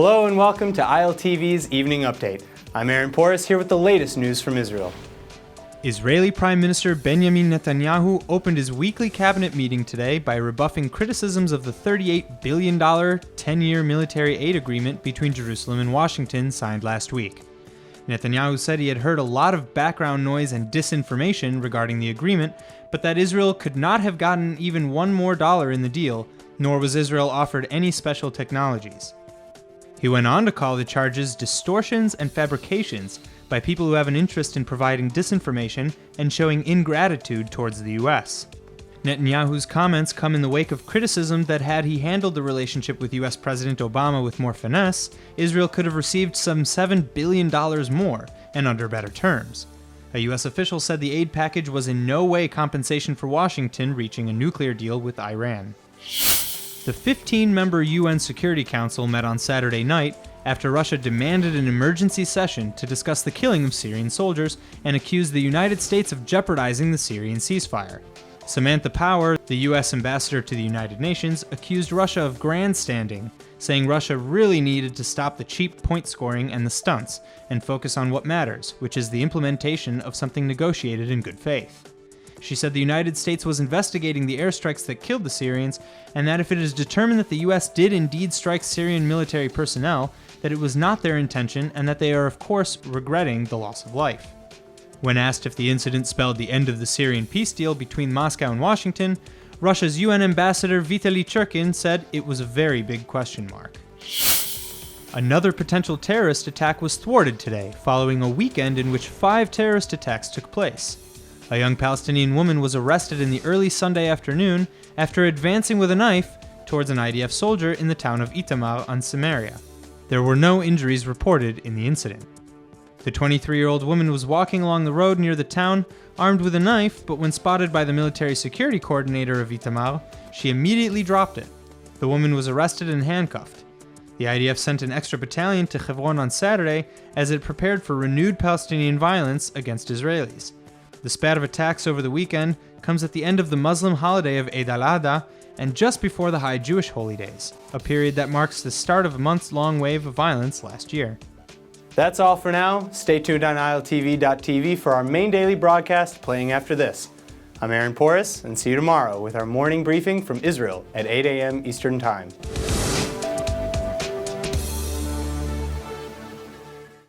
Hello and welcome to ILTV's Evening Update. I'm Aaron Porras here with the latest news from Israel. Israeli Prime Minister Benjamin Netanyahu opened his weekly cabinet meeting today by rebuffing criticisms of the $38 billion 10-year military aid agreement between Jerusalem and Washington signed last week. Netanyahu said he had heard a lot of background noise and disinformation regarding the agreement, but that Israel could not have gotten even one more dollar in the deal, nor was Israel offered any special technologies. He went on to call the charges distortions and fabrications by people who have an interest in providing disinformation and showing ingratitude towards the U.S. Netanyahu's comments come in the wake of criticism that had he handled the relationship with U.S. President Obama with more finesse, Israel could have received some $7 billion more and under better terms. A U.S. official said the aid package was in no way compensation for Washington reaching a nuclear deal with Iran. The 15-member UN Security Council met on Saturday night after Russia demanded an emergency session to discuss the killing of Syrian soldiers and accused the United States of jeopardizing the Syrian ceasefire. Samantha Power, the U.S. ambassador to the United Nations, accused Russia of grandstanding, saying Russia really needed to stop the cheap point scoring and the stunts and focus on what matters, which is the implementation of something negotiated in good faith. She said the United States was investigating the airstrikes that killed the Syrians, and that if it is determined that the U.S. did indeed strike Syrian military personnel, that it was not their intention and that they are of course regretting the loss of life. When asked if the incident spelled the end of the Syrian peace deal between Moscow and Washington, Russia's UN ambassador Vitaly Churkin said it was a very big question mark. Another potential terrorist attack was thwarted today, following a weekend in which 5 terrorist attacks took place. A young Palestinian woman was arrested in the early Sunday afternoon after advancing with a knife towards an IDF soldier in the town of Itamar on Samaria. There were no injuries reported in the incident. The 23-year-old woman was walking along the road near the town, armed with a knife, but when spotted by the military security coordinator of Itamar, she immediately dropped it. The woman was arrested and handcuffed. The IDF sent an extra battalion to Hebron on Saturday as it prepared for renewed Palestinian violence against Israelis. The spat of attacks over the weekend comes at the end of the Muslim holiday of Eid al-Adha and just before the high Jewish holy days, a period that marks the start of a months-long wave of violence last year. That's all for now. Stay tuned on ILTV.tv for our main daily broadcast playing after this. I'm Aaron Porras, and see you tomorrow with our morning briefing from Israel at 8 a.m. Eastern Time.